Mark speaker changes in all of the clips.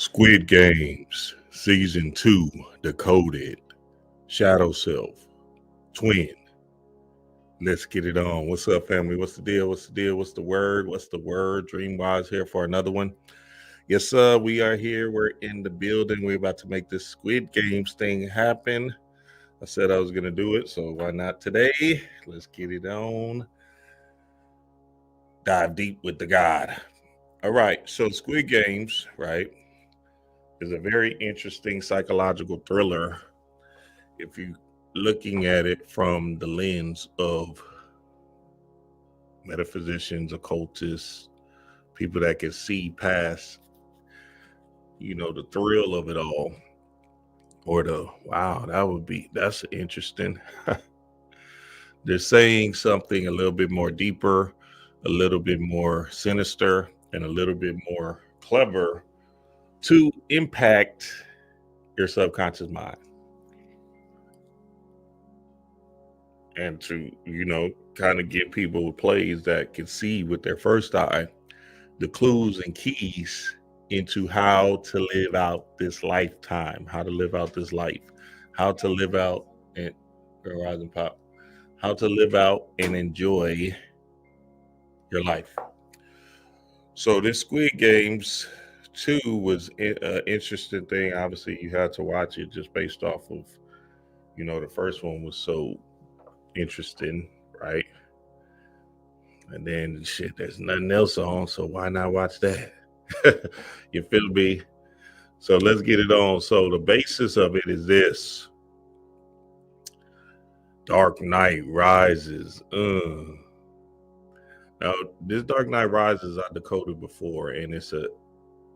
Speaker 1: Squid Games, Season 2, Decoded, Shadow Self, tWIN. Let's get it on. What's up, family? What's the deal? What's the deal? What's the word? What's the word? Dreamwise here for another one. Yes, sir, we are here. We're in the building. We're about to make this Squid Games thing happen. I said I was going to do it, so why not today? Let's get it on. Dive deep with the God. All right, so Squid Games, right, is a very interesting psychological thriller if you're looking at it from the lens of metaphysicians, occultists, people that can see past, the thrill of it all, or that's interesting. They're saying something a little bit more deeper, a little bit more sinister, and a little bit more clever to impact your subconscious mind. And to, kind of get people with plays that can see with their first eye the clues and keys into how to live out this lifetime, how to live out this life, how to live out and rise and pop, how to live out and enjoy your life. So this Squid Games 2 was an interesting thing. Obviously, you had to watch it just based off of, the first one was so interesting, right? And then shit, there's nothing else on, so why not watch that? You feel me? So let's get it on. So the basis of it is this: Dark Knight Rises. Now, this Dark Knight Rises I decoded before, and it's a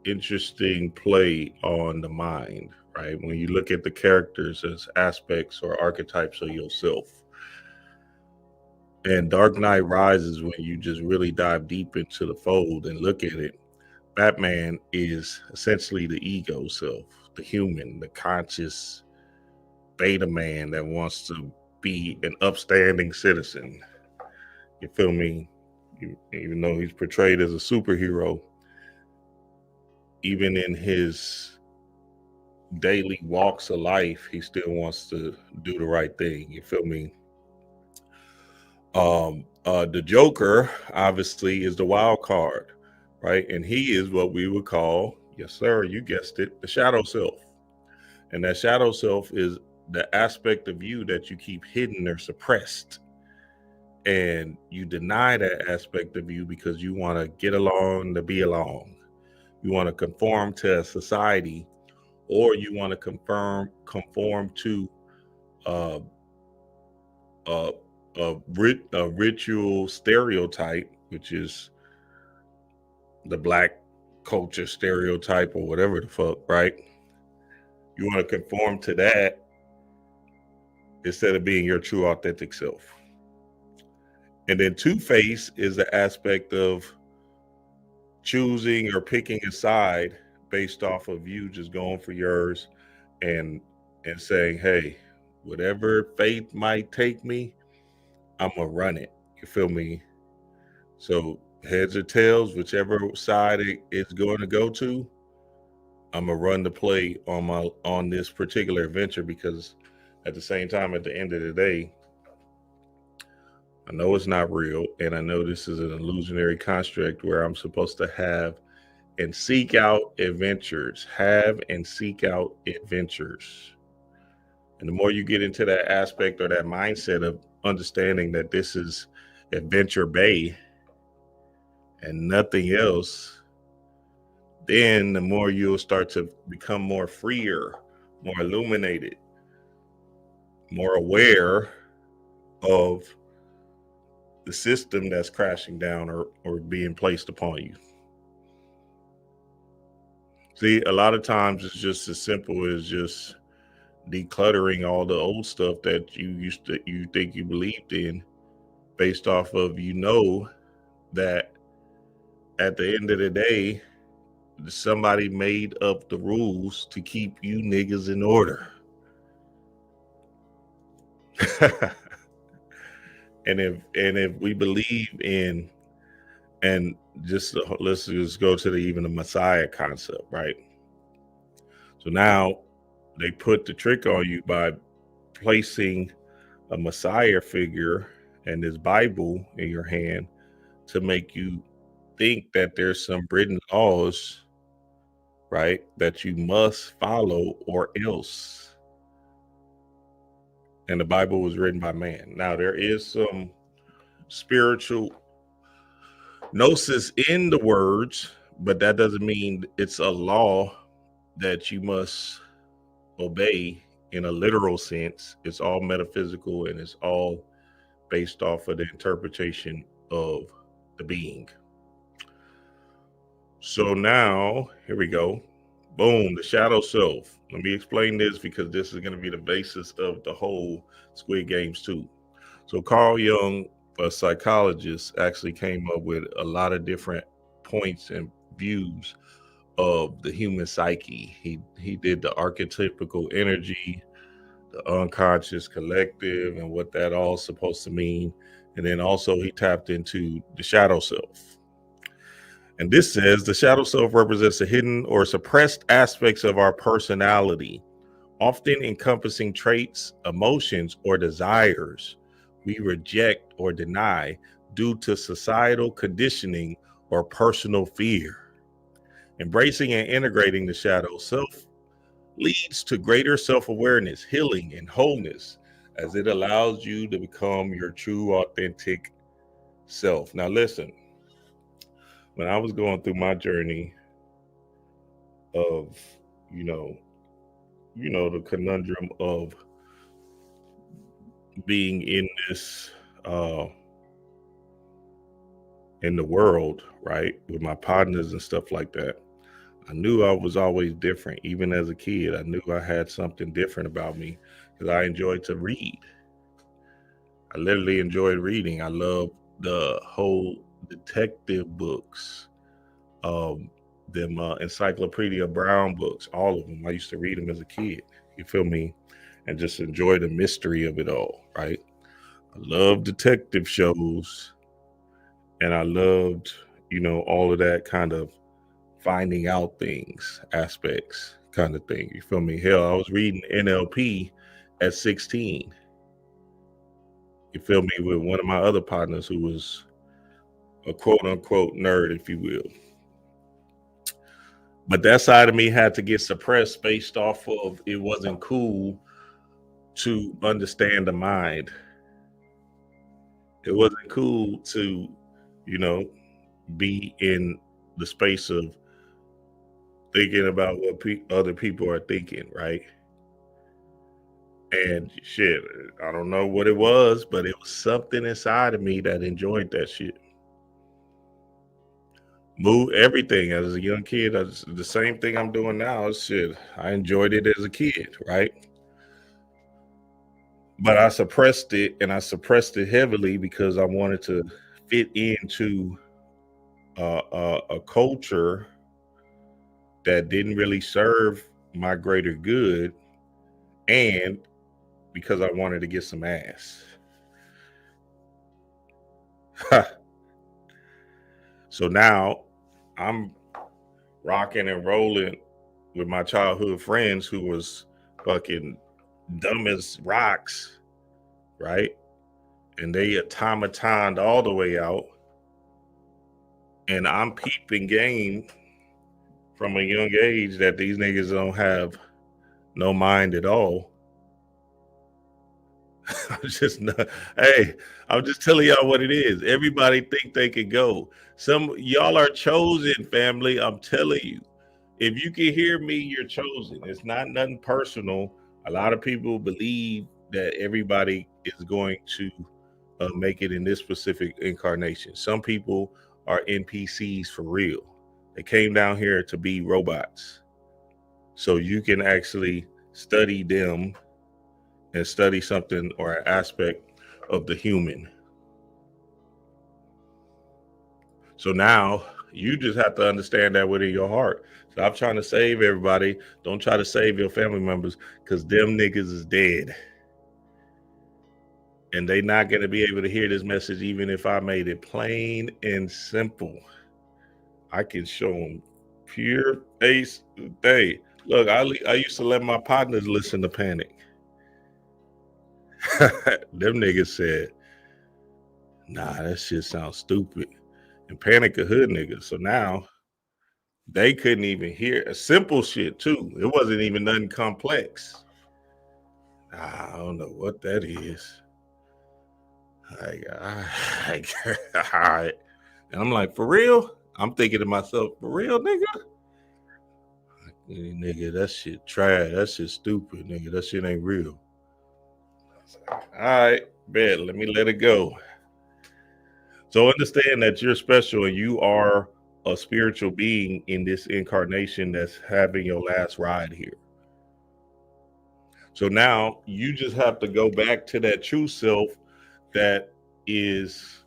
Speaker 1: interesting play on the mind, right? When you look at the characters as aspects or archetypes of yourself. And Dark Knight Rises, when you just really dive deep into the fold and look at it, Batman is essentially the ego self, the human, the conscious beta man that wants to be an upstanding citizen. You feel me? Even though he's portrayed as a superhero, even in his daily walks of life, he still wants to do the right thing. You feel me? The Joker obviously is the wild card, right? And he is what we would call, yes, sir, you guessed it, the shadow self. And that shadow self is the aspect of you that you keep hidden or suppressed. And you deny that aspect of you because you want to get along to be along. You want to conform to a society, or you want to conform to a ritual stereotype, which is the black culture stereotype or whatever the fuck, right? You want to conform to that instead of being your true authentic self. And then Two-Face is the aspect of choosing or picking a side based off of you just going for yours and saying, hey, whatever fate might take me, I'm gonna run it. You feel me? So heads or tails, whichever side it's going to go to, I'm gonna run the play on this particular adventure, because at the same time, at the end of the day, I know it's not real, and I know this is an illusionary construct where I'm supposed to have and seek out adventures, and the more you get into that aspect or that mindset of understanding that this is Adventure Bay and nothing else, then the more you'll start to become more freer, more illuminated, more aware of the system that's crashing down or being placed upon you. See, a lot of times it's just as simple as just decluttering all the old stuff that you think you believed in, based off of, that at the end of the day, somebody made up the rules to keep you niggas in order. and if we believe in, and let's just go to even the Messiah concept, right? So now they put the trick on you by placing a Messiah figure and this Bible in your hand to make you think that there's some written laws, right, that you must follow or else. And the Bible was written by man. Now, there is some spiritual gnosis in the words, but that doesn't mean it's a law that you must obey in a literal sense. It's all metaphysical and it's all based off of the interpretation of the being. So now, here we go. Boom, the shadow self. Let me explain this because this is going to be the basis of the whole Squid Games too. So Carl Jung, a psychologist, actually came up with a lot of different points and views of the human psyche. He did the archetypical energy, the unconscious collective, and what that all supposed to mean. And then also he tapped into the shadow self. And this says the shadow self represents the hidden or suppressed aspects of our personality, often encompassing traits, emotions, or desires we reject or deny due to societal conditioning or personal fear. Embracing and integrating the shadow self leads to greater self-awareness, healing, and wholeness as it allows you to become your true, authentic self. Now, listen, when I was going through my journey of, the conundrum of being in this, in the world, right, with my partners and stuff like that, I knew I was always different. Even as a kid, I knew I had something different about me because I enjoyed to read. I literally enjoyed reading. I loved the whole detective books, them Encyclopedia Brown books, all of them. I used to read them as a kid. You feel me? And just enjoy the mystery of it all, right? I love detective shows, and I loved, all of that kind of finding out things, aspects kind of thing. You feel me? Hell, I was reading NLP at 16. You feel me? With one of my other partners who was a quote unquote nerd, if you will. But that side of me had to get suppressed based off of it wasn't cool to understand the mind. It wasn't cool to, be in the space of thinking about what other people are thinking, right? And shit, I don't know what it was, but it was something inside of me that enjoyed that shit. Move everything as a young kid. The same thing I'm doing now. Shit, I enjoyed it as a kid, right? But I suppressed it, and I suppressed it heavily because I wanted to fit into a culture that didn't really serve my greater good, and because I wanted to get some ass. So now I'm rocking and rolling with my childhood friends who was fucking dumb as rocks, right? And they automatoned all the way out. And I'm peeping game from a young age that these niggas don't have no mind at all. I'm just not, hey, I'm just telling y'all what it is. Everybody think they can go. Some y'all are chosen, family. I'm telling you. If you can hear me, you're chosen. It's not nothing personal. A lot of people believe that everybody is going to make it in this specific incarnation. Some people are NPCs for real. They came down here to be robots. So you can actually study them and study something or an aspect of the human. So now you just have to understand that within your heart. Stop trying to save everybody. Don't try to save your family members because them niggas is dead. And they not going to be able to hear this message even if I made it plain and simple. I can show them pure face day. Look, I used to let my partners listen to Panic. Them niggas said, nah, that shit sounds stupid. And Panic a hood nigga. So now they couldn't even hear a simple shit too. It wasn't even nothing complex. I don't know what that is. All right. And I'm like, for real? I'm thinking to myself, for real, nigga? Nigga, that shit trash. That shit stupid, nigga. That shit ain't real. All right, bet. Let me let it go. So understand that you're special and you are a spiritual being in this incarnation that's having your last ride here. So now you just have to go back to that true self that is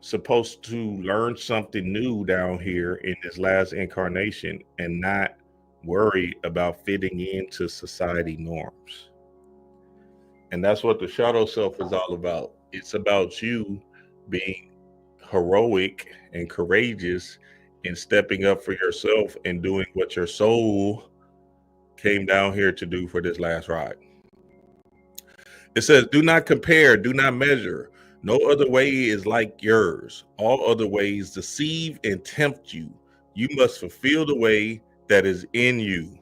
Speaker 1: supposed to learn something new down here in this last incarnation and not worry about fitting into society norms. And that's what the shadow self is all about. It's about you being heroic and courageous and stepping up for yourself and doing what your soul came down here to do for this last ride. It says, do not compare, do not measure. No other way is like yours. All other ways deceive and tempt you. You must fulfill the way that is in you.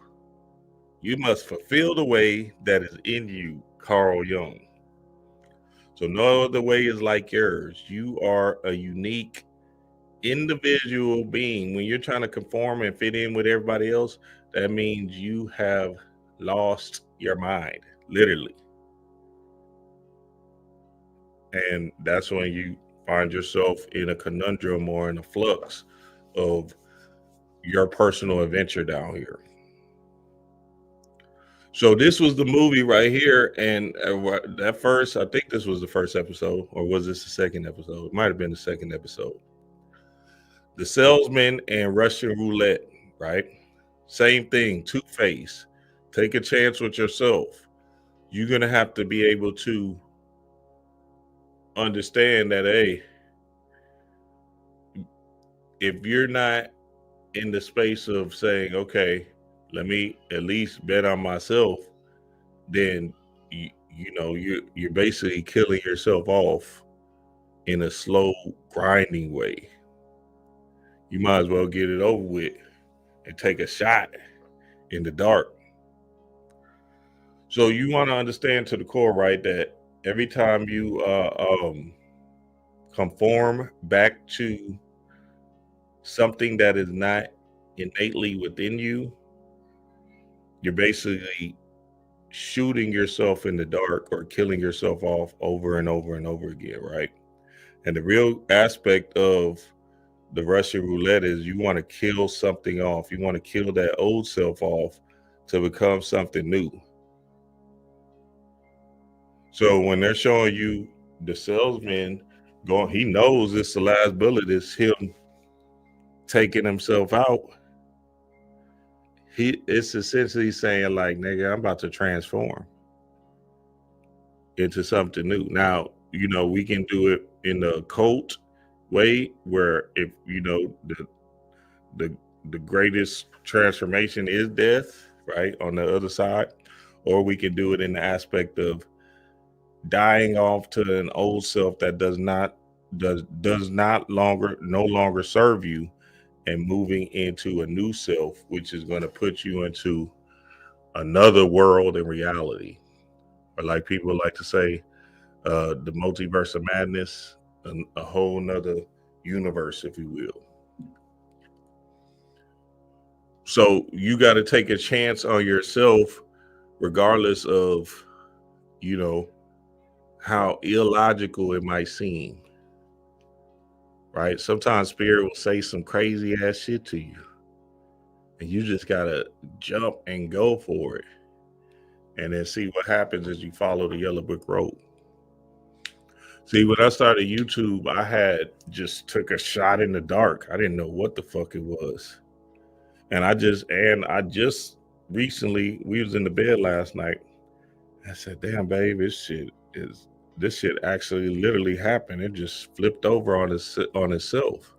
Speaker 1: You must fulfill the way that is in you, Carl Jung. So no other way is like yours. You are a unique individual being. When you're trying to conform and fit in with everybody else, that means you have lost your mind, literally. And that's when you find yourself in a conundrum or in a flux of your personal adventure down here. So this was the movie right here, and that first, I think this was the first episode, or was this the second episode? It might have been the second episode. The Salesman and Russian Roulette, right? Same thing, two-face. Take a chance with yourself. You're going to have to be able to understand that, hey, if you're not in the space of saying, okay, let me at least bet on myself, then you're basically killing yourself off in a slow grinding way. You might as well get it over with and take a shot in the dark. So you want to understand to the core, right, that every time you conform back to something that is not innately within you, you're basically shooting yourself in the dark or killing yourself off over and over and over again, right? And the real aspect of the Russian roulette is you want to kill something off. You want to kill that old self off to become something new. So when they're showing you the salesman going, he knows it's the last bullet, is him taking himself out. It's essentially saying, like, nigga, I'm about to transform into something new. Now, we can do it in the occult way, where if the greatest transformation is death, right, on the other side, or we can do it in the aspect of dying off to an old self that no longer serve you, and moving into a new self, which is going to put you into another world in reality, or like people like to say, the multiverse of madness, a whole nother universe, if you will. So you got to take a chance on yourself, regardless of, how illogical it might seem, right? Sometimes spirit will say some crazy ass shit to you, and you just got to jump and go for it, and then see what happens as you follow the yellow brick road. See, when I started YouTube, I had just took a shot in the dark. I didn't know what the fuck it was. And I just recently, we was in the bed last night. I said, damn, babe, this shit actually literally happened. It just flipped over on itself.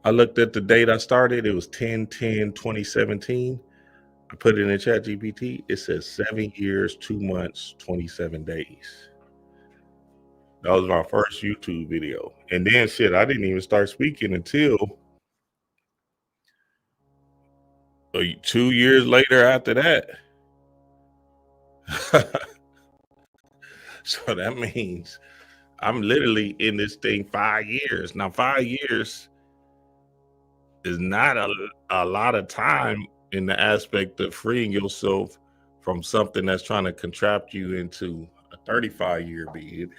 Speaker 1: I looked at the date I started. It was 10/10/2017. I put it in chat GPT. It says 7 years, 2 months, 27 days. That was my first YouTube video. And then shit, I didn't even start speaking until 2 years later after that. So that means I'm literally in this thing 5 years. Now, 5 years is not a lot of time in the aspect of freeing yourself from something that's trying to contract you into a 35-year being.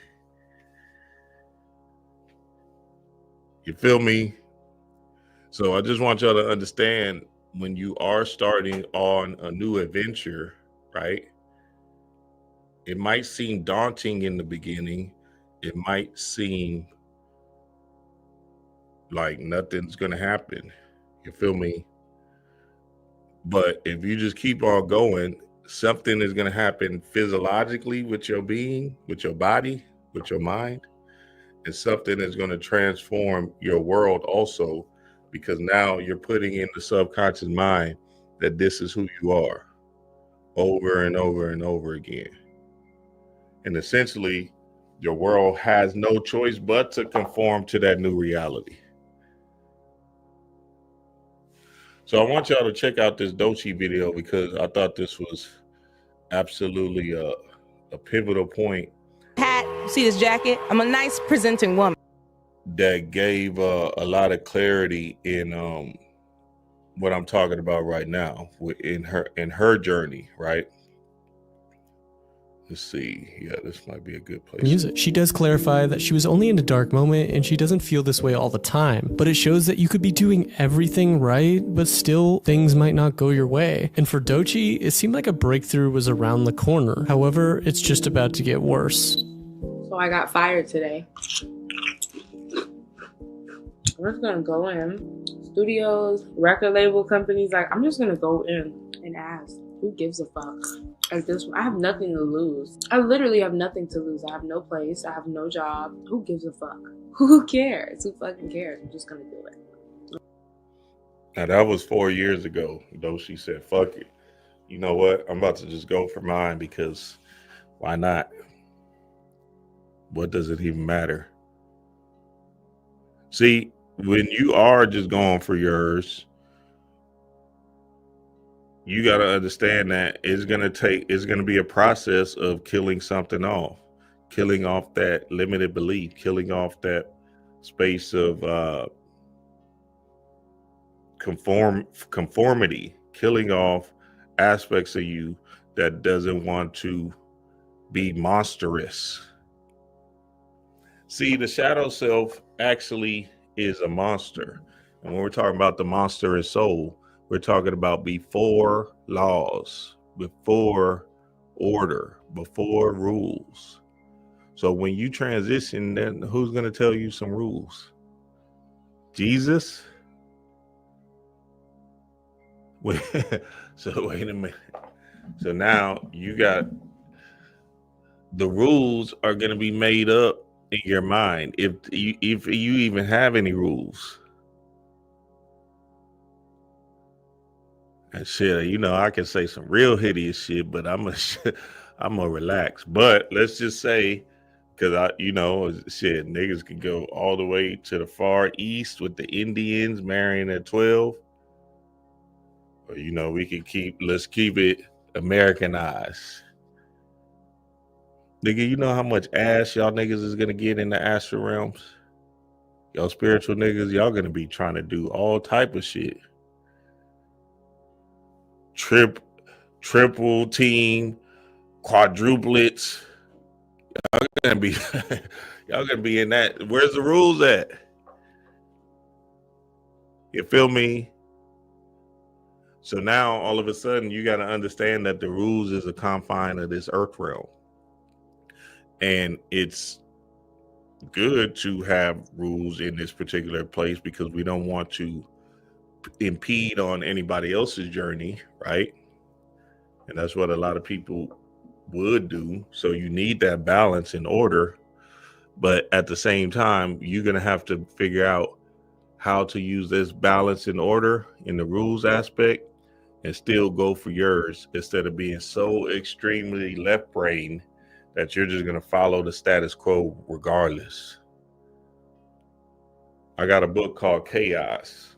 Speaker 1: You feel me? So I just want y'all to understand, when you are starting on a new adventure, right? It might seem daunting in the beginning. It might seem like nothing's going to happen. You feel me? But if you just keep on going, something is going to happen physiologically with your being, with your body, with your mind. And something is going to transform your world also, because now you're putting in the subconscious mind that this is who you are over and over and over again. And essentially, your world has no choice but to conform to that new reality. So I want y'all to check out this Dochi video, because I thought this was absolutely a pivotal point.
Speaker 2: Hat, see this jacket? I'm a nice presenting woman.
Speaker 1: That gave a lot of clarity in what I'm talking about right now in her journey, right? Let's see. Yeah, this might be a good place.
Speaker 3: Music. She does clarify that she was only in a dark moment and she doesn't feel this way all the time, but it shows that you could be doing everything right, but still things might not go your way. And for Dochi, it seemed like a breakthrough was around the corner. However, it's just about to get worse.
Speaker 4: So I got fired today. We're just gonna go in. Studios, record label companies, like, I'm just gonna go in and ask, who gives a fuck? At this point, I have nothing to lose. I literally have nothing to lose. I have no place. I have no job. Who gives a fuck? Who cares? Who fucking cares? I'm just gonna do it.
Speaker 1: Now, that was 4 years ago, though. She said, fuck it. You know what? I'm about to just go for mine, because why not? What does it even matter? See, when you are just going for yours, you got to understand that it's going to be a process of killing something off, killing off that limited belief, killing off that space of conformity, killing off aspects of you that doesn't want to be monstrous. See, the shadow self actually is a monster. And when we're talking about the monstrous soul, we're talking about before laws, before order, before rules. So when you transition, then who's going to tell you some rules? Jesus? So wait a minute. So now you got, the rules are going to be made up in your mind, if you even have any rules. And shit, you know, I can say some real hideous shit, but I'm gonna relax. But let's just say, because shit, niggas can go all the way to the far east with the Indians marrying at 12. Or, you know, let's keep it Americanized. Nigga, you know how much ass y'all niggas is gonna get in the astral realms? Y'all spiritual niggas, y'all gonna be trying to do all type of shit. Triple team, quadruplets. Y'all gonna be in that. Where's the rules at? You feel me? So now all of a sudden you got to understand that the rules is a confine of this earth realm. And it's good to have rules in this particular place, because we don't want to impede on anybody else's journey, right? And that's what a lot of people would do. So you need that balance and order, but at the same time, you're going to have to figure out how to use this balance and order in the rules aspect and still go for yours instead of being so extremely left brain that you're just going to follow the status quo regardless. I got a book called Chaos,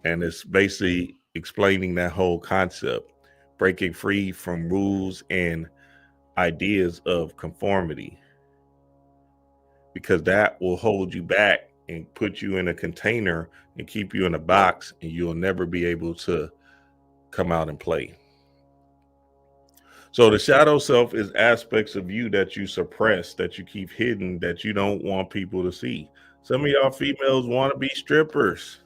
Speaker 1: and it's basically explaining that whole concept, breaking free from rules and ideas of conformity, because that will hold you back and put you in a container and keep you in a box, and you'll never be able to come out and play. So the shadow self is aspects of you that you suppress, that you keep hidden, that you don't want people to see. Some of y'all females want to be strippers,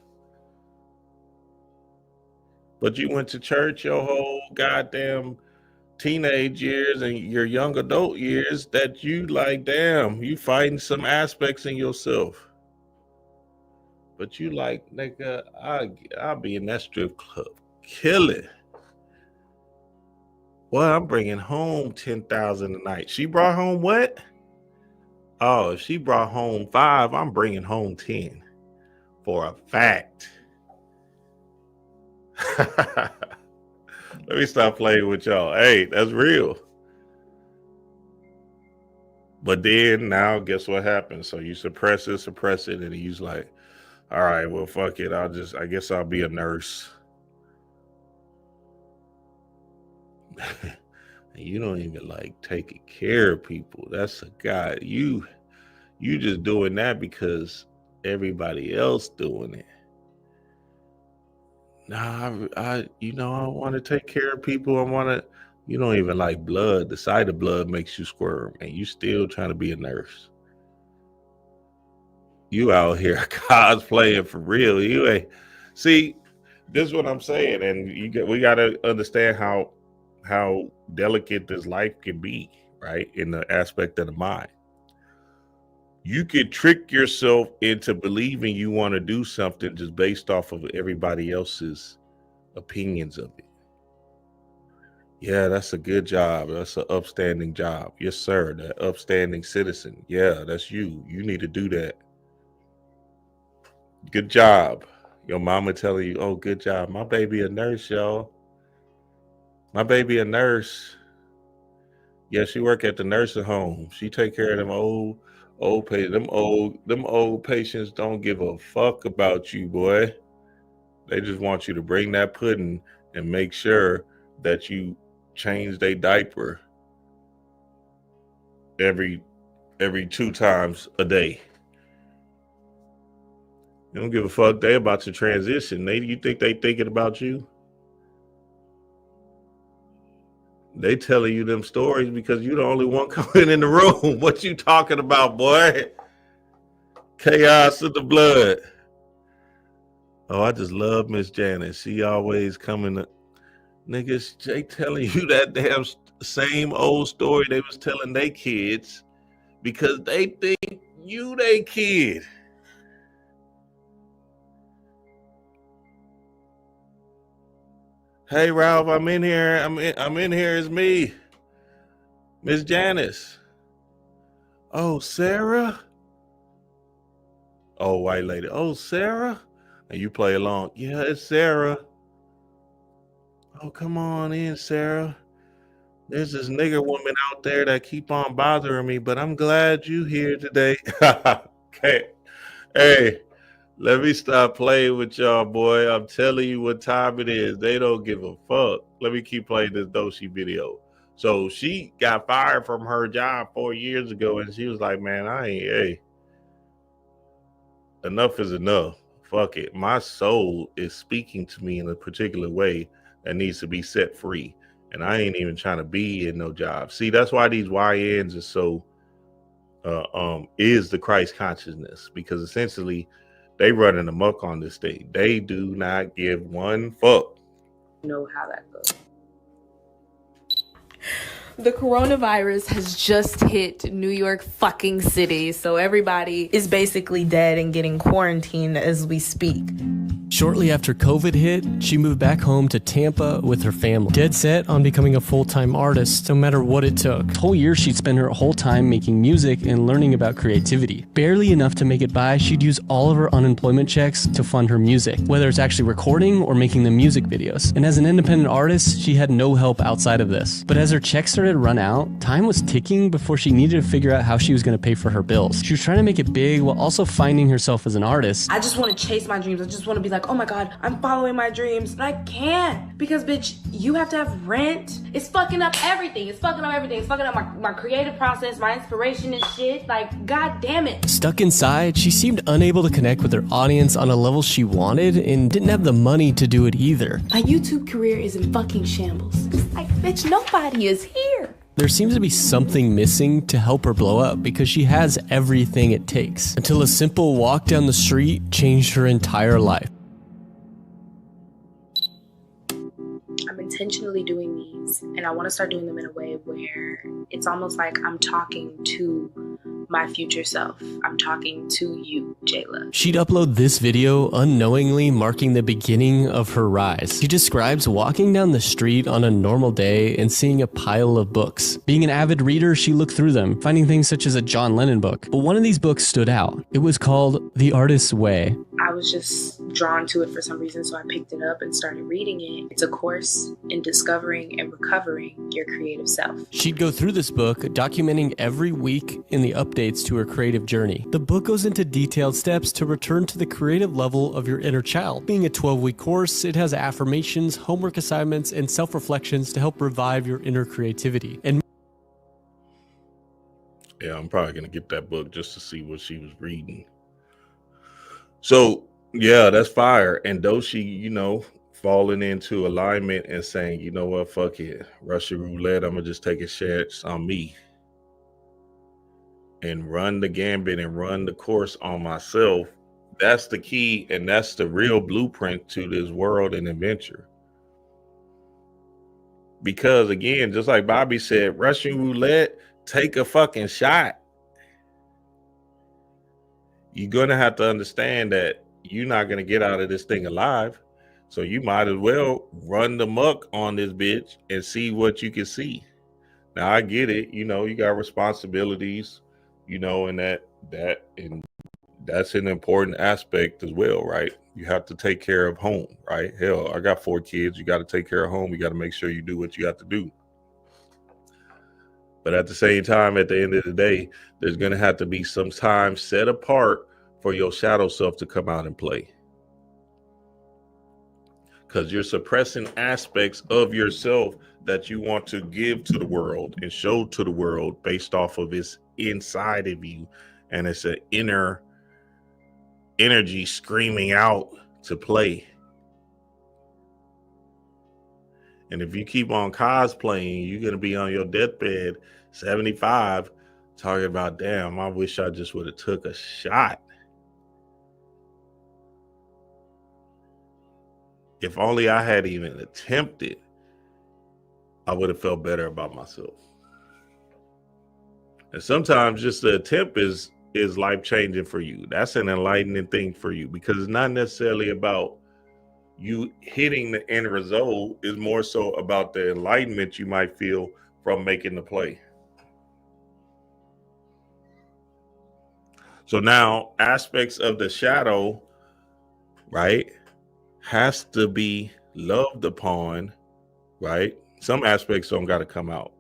Speaker 1: but you went to church your whole goddamn teenage years and your young adult years that you like, damn, you fighting some aspects in yourself. But you like, nigga, I'll be in that strip club, kill it. Well, I'm bringing home 10,000 a night. She brought home what? Oh, if she brought home 5, I'm bringing home 10 for a fact. Let me stop playing with y'all. Hey, that's real. But then now, guess what happens? So you suppress it, and he's like, all right, well, fuck it. I guess I'll be a nurse. You don't even like taking care of people. That's a guy. You just doing that because everybody else doing it. Nah, I want to take care of people. You don't even like blood. The sight of blood makes you squirm, and you still trying to be a nurse. You out here cosplaying for real. You ain't. See, this is what I'm saying, and we got to understand how delicate this life can be, right? In the aspect of the mind. You could trick yourself into believing you want to do something just based off of everybody else's opinions of it. Yeah, that's a good job. That's an upstanding job. Yes, sir. That upstanding citizen. Yeah, that's you. You need to do that. Good job. Your mama telling you, oh, good job. My baby a nurse, y'all. My baby a nurse. Yeah, she work at the nursing home. She take care of them old patients. Them old patients don't give a fuck about you, boy. They just want you to bring that pudding and make sure that you change their diaper every 2 times a day. They don't give a fuck. They about to transition. You think they thinking about you? They telling you them stories because you the only one coming in the room. What you talking about, boy? Chaos of the blood. Oh, I just love Miss Janice. She always coming to niggas. They telling you that damn same old story they was telling they kids because they think you they kid. Hey Ralph, I'm in here. I'm in here. It's me, Miss Janice. Oh, Sarah. Oh, white lady. Oh, Sarah. And you play along. Yeah, it's Sarah. Oh, come on in, Sarah. There's this nigger woman out there that keep on bothering me, but I'm glad you here today. Okay. Hey. Let me stop playing with y'all, boy. I'm telling you what time it is. They don't give a fuck. Let me keep playing this Doshi video. So she got fired from her job 4 years ago, and she was like, man, enough is enough. Fuck it. My soul is speaking to me in a particular way that needs to be set free. And I ain't even trying to be in no job. See, that's why these YNs are so, is the Christ consciousness, because essentially, they running amok on this thing. They do not give one fuck.
Speaker 4: Know how that goes.
Speaker 2: The coronavirus has just hit New York fucking City, so everybody is basically dead and getting quarantined as we speak.
Speaker 3: Shortly after COVID hit, she moved back home to Tampa with her family, dead set on becoming a full-time artist, no matter what it took. The whole year she'd spend her whole time making music and learning about creativity. Barely enough to make it by, she'd use all of her unemployment checks to fund her music, whether it's actually recording or making the music videos. And as an independent artist, she had no help outside of this. But as her checks started to run out, time was ticking before she needed to figure out how she was going to pay for her bills. She was trying to make it big while also finding herself as an artist.
Speaker 4: I just want to chase my dreams. I just want to be like, oh my God, I'm following my dreams. But I can't, because bitch, you have to have rent. It's fucking up everything. It's fucking up everything. It's fucking up my creative process, my inspiration and shit. Like, God damn it.
Speaker 3: Stuck inside, she seemed unable to connect with her audience on a level she wanted and didn't have the money to do it either.
Speaker 2: My YouTube career is in fucking shambles. It's like, bitch, nobody is here.
Speaker 3: There seems to be something missing to help her blow up because she has everything it takes. Until a simple walk down the street changed her entire life.
Speaker 4: I'm intentionally doing these, and I want to start doing them in a way where it's almost like I'm talking to my future self. I'm talking to you, Jayla.
Speaker 3: She'd upload this video unknowingly marking the beginning of her rise. She describes walking down the street on a normal day and seeing a pile of books. Being an avid reader, she looked through them, finding things such as a John Lennon book. But one of these books stood out. It was called The Artist's Way.
Speaker 4: I was just drawn to it for some reason, so I picked it up and started reading it. It's a course in discovering and recovering your creative self.
Speaker 3: She'd go through this book, documenting every week in the updates to her creative journey. The book goes into detailed steps to return to the creative level of your inner child. Being a 12-week course, it has affirmations, homework assignments, and self-reflections to help revive your inner creativity. And
Speaker 1: yeah, I'm probably going to get that book just to see what she was reading. So, yeah, that's fire. And Doshi, you know, falling into alignment and saying, you know what, fuck it. Russian roulette, I'm going to just take a chance on me. And run the gambit and run the course on myself. That's the key, and that's the real blueprint to this world and adventure. Because, again, just like Bobby said, Russian roulette, take a fucking shot. You're going to have to understand that you're not going to get out of this thing alive. So you might as well run the muck on this bitch and see what you can see. Now, I get it. You know, you got responsibilities, you know, and that's an important aspect as well, right? You have to take care of home, right? Hell, I got 4 kids. You got to take care of home. You got to make sure you do what you have to do. But at the same time, at the end of the day, there's going to have to be some time set apart for your shadow self to come out and play. Because you're suppressing aspects of yourself that you want to give to the world and show to the world based off of its inside of you. And it's an inner energy screaming out to play. And if you keep on cosplaying, you're going to be on your deathbed, 75, talking about, damn, I wish I just would have took a shot. If only I had even attempted, I would have felt better about myself. And sometimes just the attempt is life-changing for you. That's an enlightening thing for you, because it's not necessarily about you hitting the end result. Is more so about the enlightenment you might feel from making the play. So now aspects of the shadow, right, has to be loved upon, right? Some aspects don't got to come out,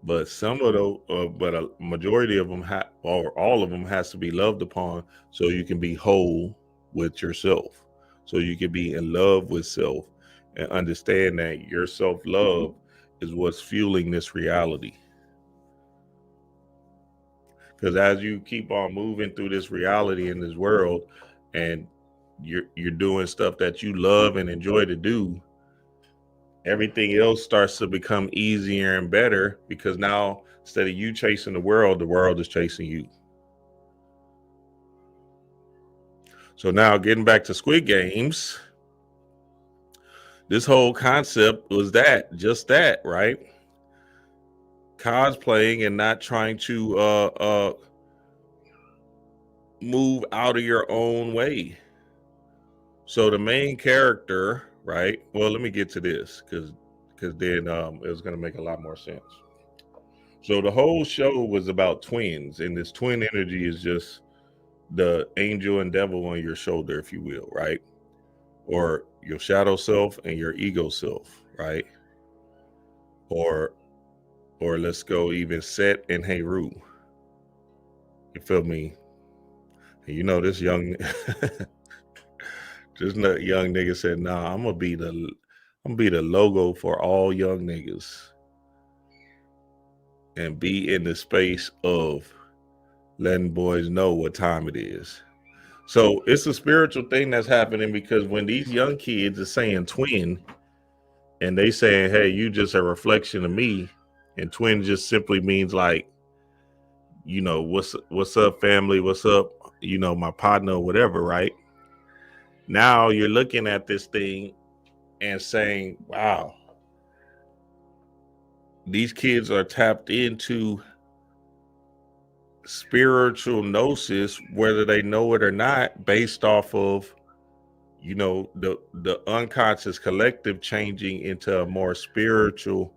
Speaker 1: but some of those, but a majority of them or all of them has to be loved upon, so you can be whole with yourself. So you can be in love with self and understand that your self-love is what's fueling this reality. Because as you keep on moving through this reality in this world, and you're doing stuff that you love and enjoy to do, everything else starts to become easier and better, because now instead of you chasing the world is chasing you. So now getting back to Squid Games, this whole concept was just that, right? Cosplaying and not trying to move out of your own way. So the main character, right? Well, let me get to this because then it was going to make a lot more sense. So the whole show was about twins, and this twin energy is just the angel and devil on your shoulder, if you will, right? Or your shadow self and your ego self, right? Or let's go even Set and Heru. You feel me? And you know this young this young nigga said, nah, I'm gonna be the logo for all young niggas and be in the space of letting boys know what time it is. So it's a spiritual thing that's happening because when these young kids are saying twin and they saying, hey, you just a reflection of me, and twin just simply means like, you know, what's up, family, what's up, you know, my partner or whatever, right? Now you're looking at this thing and saying, wow, these kids are tapped into spiritual gnosis, whether they know it or not, based off of, you know, the unconscious collective changing into a more spiritual,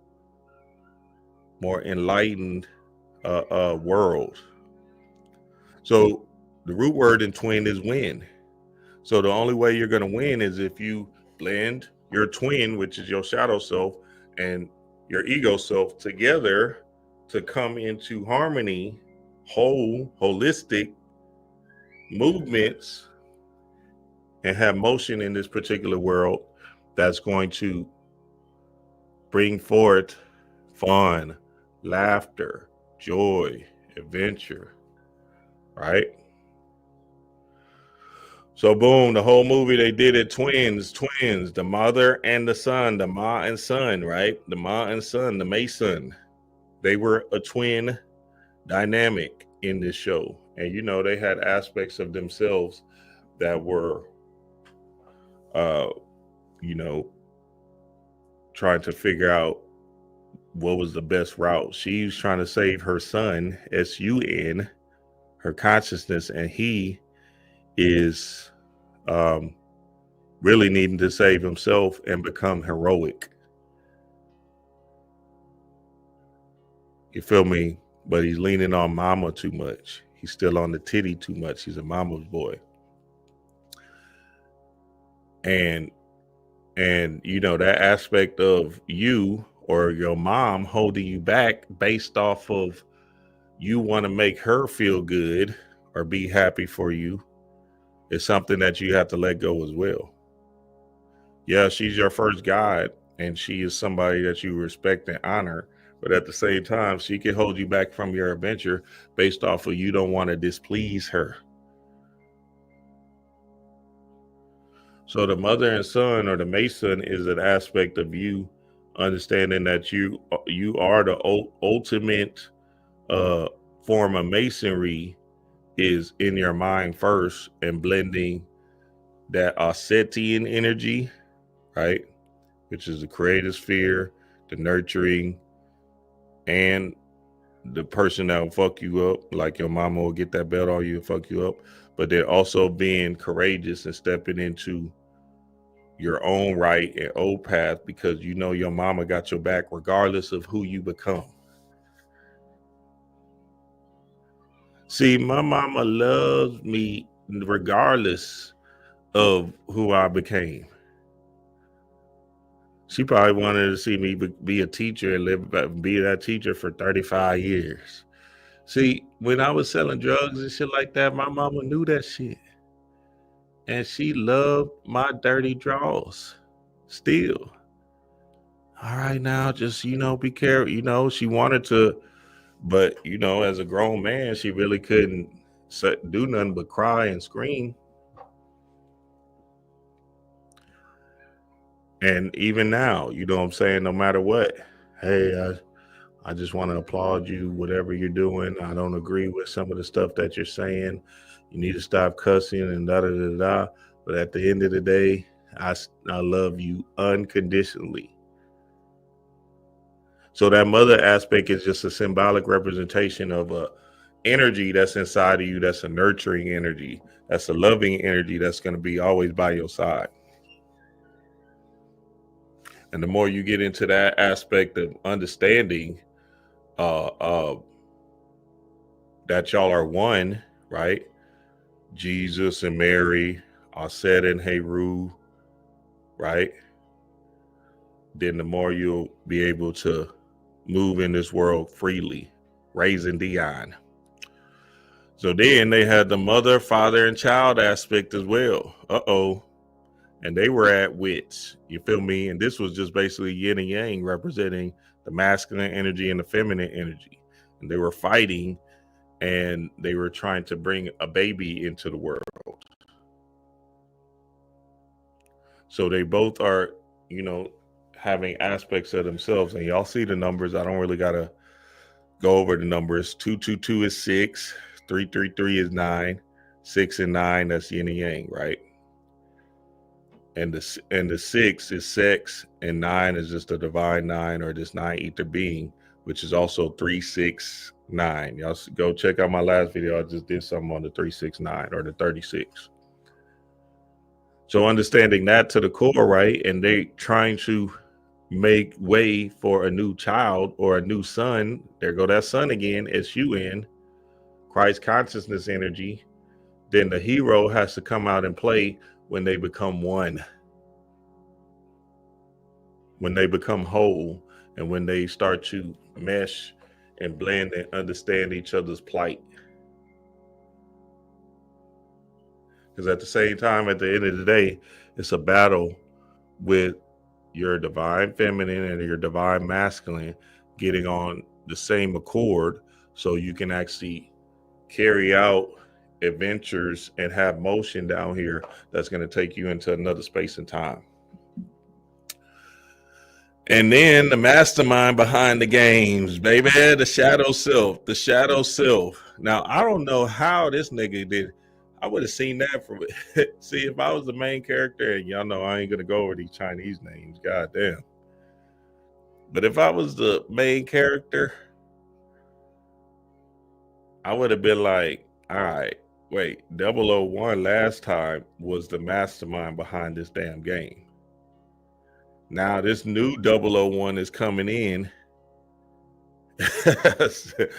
Speaker 1: more enlightened world. So the root word in twin is win. So the only way you're going to win is if you blend your twin, which is your shadow self, and your ego self together to come into harmony, holistic movements, and have motion in this particular world that's going to bring forth fun, laughter, joy, adventure, right? So boom, the whole movie they did it twins, the mother and the son, the ma and son, right? The ma and son, the Mason. They were a twin dynamic in this show. And you know, they had aspects of themselves that were you know, trying to figure out what was the best route. She's trying to save her son, S-U-N, her consciousness, and he is really needing to save himself and become heroic. You feel me? But he's leaning on mama too much. He's still on the titty too much. He's a mama's boy. And you know, that aspect of you or your mom holding you back based off of you want to make her feel good or be happy for you is something that you have to let go as well. Yeah, she's your first guide and she is somebody that you respect and honor, but at the same time, she can hold you back from your adventure based off of you don't want to displease her. So the mother and son, or the Mason, is an aspect of you understanding that you are the ultimate form of masonry is in your mind first, and blending that Ossetian energy, right, which is the creative sphere, the nurturing, and the person that will fuck you up, like your mama will get that belt on you and fuck you up, but they're also being courageous and stepping into your own right and old path because you know your mama got your back regardless of who you become. See, my mama loves me regardless of who I became. She probably wanted to see me be a teacher and be that teacher for 35 years. See, when I was selling drugs and shit like that, my mama knew that shit. And she loved my dirty draws still. All right, now just, you know, be careful. You know, she wanted to, but, you know, as a grown man, she really couldn't do nothing but cry and scream. And even now, you know what I'm saying? No matter what, hey, I just want to applaud you, whatever you're doing. I don't agree with some of the stuff that you're saying. You need to stop cussing and da-da-da-da. But at the end of the day, I love you unconditionally. So that mother aspect is just a symbolic representation of a energy that's inside of you, that's a nurturing energy, that's a loving energy, that's going to be always by your side. And the more you get into that aspect of understanding that y'all are one, right? Jesus and Mary, Aset and Heru, right? Then the more you'll be able to move in this world freely, raising Dion. So then they had the mother, father, and child aspect as well. And they were at wits. You feel me? And this was just basically yin and yang, representing the masculine energy and the feminine energy. And they were fighting, and they were trying to bring a baby into the world. So they both are, you know, having aspects of themselves. And y'all see the numbers. I don't really got to go over the numbers. 222 is 6. 333 is 9. 6 and 9, that's yin and yang, right? And the 6 is sex, and 9 is just a divine 9, or this 9 ether being, which is also 369. Y'all go check out my last video. I just did something on the 369 or the 36. So understanding that to the core, right? And they trying to make way for a new child or a new son. There go that son again, S-U-N, Christ consciousness energy. Then the hero has to come out and play when they become one, when they become whole, and when they start to mesh and blend and understand each other's plight. Because at the same time, at the end of the day, it's a battle with your divine feminine and your divine masculine getting on the same accord, so you can actually carry out adventures and have motion down here that's going to take you into another space and time. And then the mastermind behind the games, baby, the shadow self, the shadow self. Now, I don't know how this nigga did. I would have seen that from it. See, if I was the main character, and y'all know I ain't going to go over these Chinese names, goddamn. But if I was the main character, I would have been like, all right, wait, 001 last time was the mastermind behind this damn game. Now this new 001 is coming in. I said,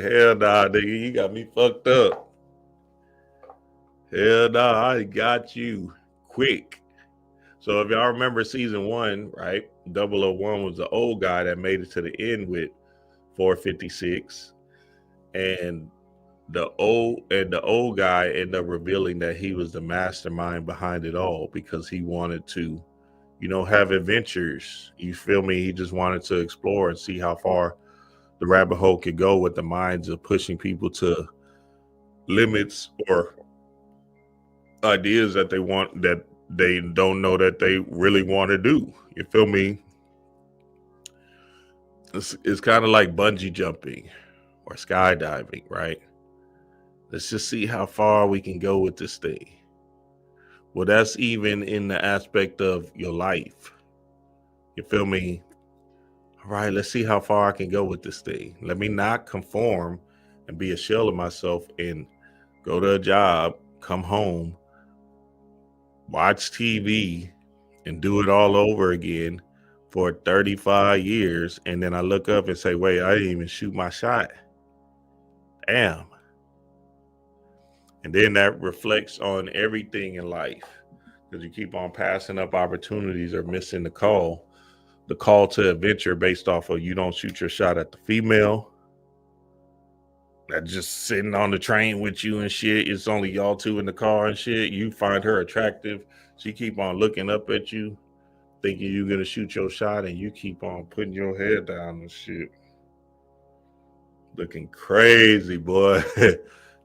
Speaker 1: hell nah, nigga, you got me fucked up. Hell nah, I got you quick. So if y'all remember season 1, right? 001 was the old guy that made it to the end with 456. And the old guy ended up revealing that he was the mastermind behind it all, because he wanted to, you know, have adventures. You feel me? He just wanted to explore and see how far the rabbit hole could go with the minds of pushing people to limits or ideas that they want, that they don't know that they really want to do. You feel me? It's kind of like bungee jumping or skydiving, right? Let's just see how far we can go with this thing. Well, that's even in the aspect of your life. You feel me? All right, let's see how far I can go with this thing. Let me not conform and be a shell of myself and go to a job, come home, watch TV, and do it all over again for 35 years. And then I look up and say, wait, I didn't even shoot my shot. Damn. And then that reflects on everything in life, because you keep on passing up opportunities or missing the call to adventure based off of you don't shoot your shot at the female that's just sitting on the train with you and shit. It's only y'all two in the car and shit. You find her attractive. She keep on looking up at you, thinking you're going to shoot your shot, and you keep on putting your head down and shit. Looking crazy, boy.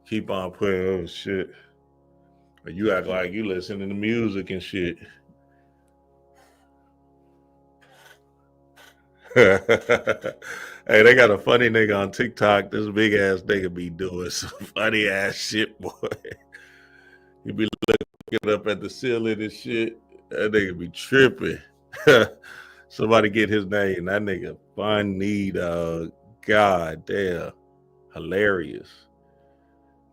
Speaker 1: Keep on putting, oh shit. You act like you listening to music and shit. Hey, they got a funny nigga on TikTok. This big ass nigga be doing some funny ass shit, boy. He be looking up at the ceiling and shit. That nigga be tripping. Somebody get his name. That nigga funny, dog. God damn. hilarious.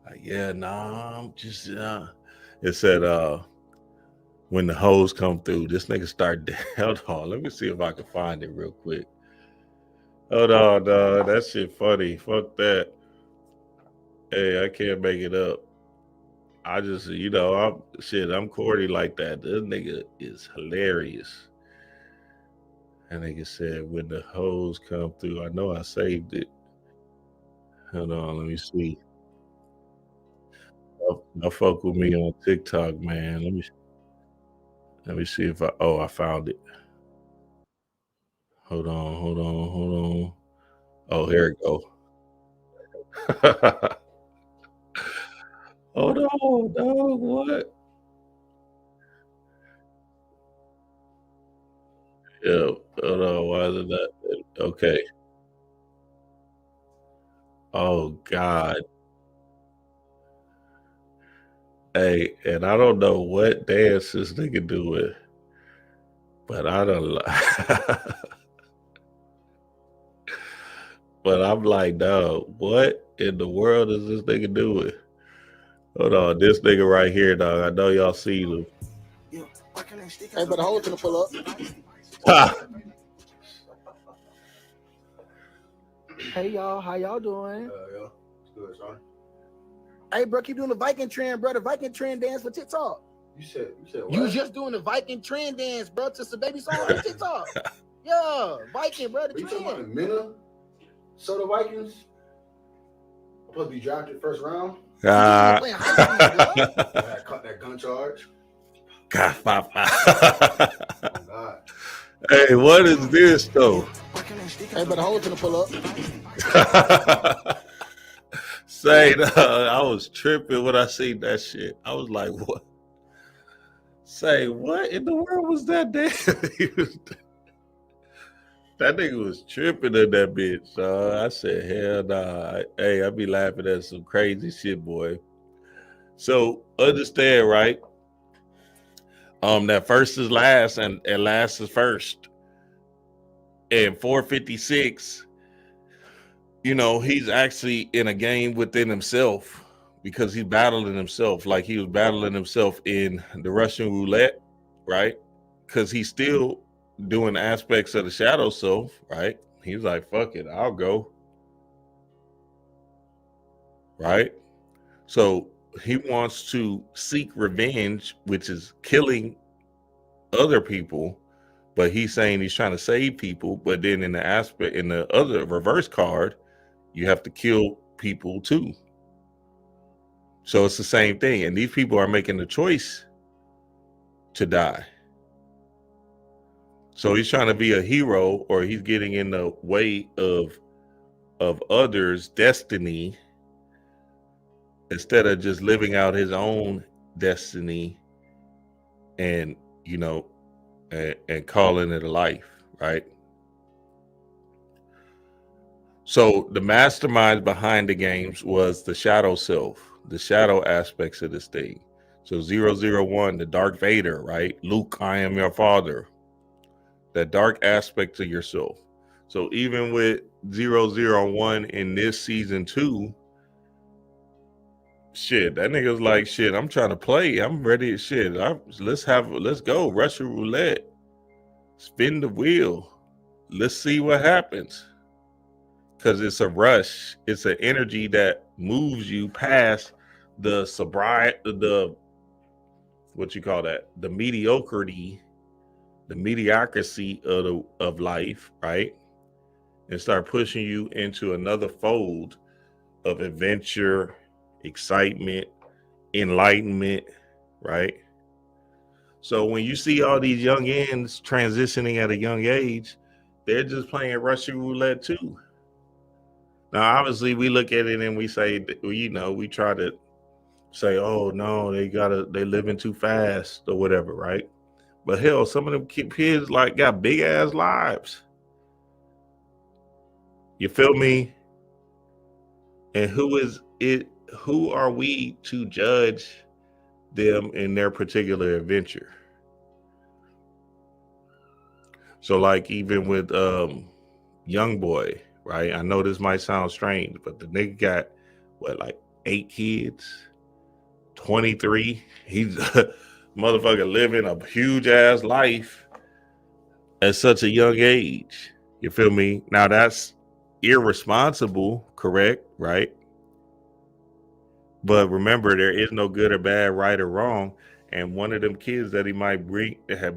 Speaker 1: Like, yeah, nah, I'm just it said when the hoes come through, this nigga start hold on, let me see if I can find it real quick. Hold on, dog. That shit funny. Fuck that. Hey, I can't make it up. I just, I'm corny like that. This nigga is hilarious. And nigga said, when the hoes come through, I know I saved it. Hold on, let me see. I'll fuck with me on TikTok, man. Let me see if I found it. Hold on. Oh, here it go. Hold on, dog. What? Yeah, hold on. Why is it not? Okay. Oh God. Hey, and I don't know what dance this nigga doing, but I don't. But I'm like, dog, what in the world is this nigga doing? Hold on, this nigga right here, dog. I know y'all seen him.
Speaker 5: Hey, but the whole gonna pull up.
Speaker 1: Ha!
Speaker 5: Hey y'all, how y'all doing?
Speaker 6: Yeah, it's good, son.
Speaker 5: Hey, bro, keep doing the Viking trend, bro. The Viking trend dance for TikTok.
Speaker 6: You said what?
Speaker 5: You was just doing the Viking trend dance, bro, to some baby song on TikTok. Yeah, Viking, bro, the
Speaker 6: Are you talking about the
Speaker 5: trend.
Speaker 6: Minnesota Vikings? Supposed to be drafted first round.
Speaker 1: Ah.
Speaker 5: Playing high school, bro.
Speaker 6: I caught that gun charge.
Speaker 1: God,
Speaker 6: Oh God.
Speaker 1: hey, what is this though?
Speaker 5: Hey, but the whole gonna pull up.
Speaker 1: Say, I was tripping when I seen that shit. I was like, what? Say, what in the world was that damn? That nigga was tripping in that bitch. I said, hell nah. Hey, I be laughing at some crazy shit, boy. So understand, right? That first is last and last is first. And 456, he's actually in a game within himself because he's battling himself like he was battling himself in the Russian roulette, right? Because he's still doing aspects of the shadow self, right? He's like, fuck it, I'll go. Right? So he wants to seek revenge, which is killing other people, but he's saying he's trying to save people. But then in the other reverse card, you have to kill people too. So it's the same thing. And these people are making the choice to die. So he's trying to be a hero, or he's getting in the way of others' destiny instead of just living out his own destiny and and calling it a life, right? So the mastermind behind the games was the shadow self, the shadow aspects of this thing. So 001, the Dark Vader, right? Luke, I am your father. That dark aspect of yourself. So even with 001 in this season 2, shit, that nigga's like, shit, I'm trying to play. I'm ready. Shit, let's go. Russian roulette. Spin the wheel. Let's see what happens. Because it's a rush. It's an energy that moves you past the sobriety, the mediocrity, the mediocrity of life, right? And start pushing you into another fold of adventure, excitement, enlightenment, right? So when you see all these young ends transitioning at a young age, they're just playing Russian roulette too. Now, obviously, we look at it and we say, we try to say, oh no, they living too fast or whatever, right? But hell, some of them kids like got big ass lives. You feel me? And who are we to judge them in their particular adventure? So like even with young boy, right? I know this might sound strange, but the nigga got what, like 8 kids, 23. He's motherfucker living a huge ass life at such a young age. You feel me? Now that's irresponsible, correct, right? But remember, there is no good or bad, right or wrong. And one of them kids that he might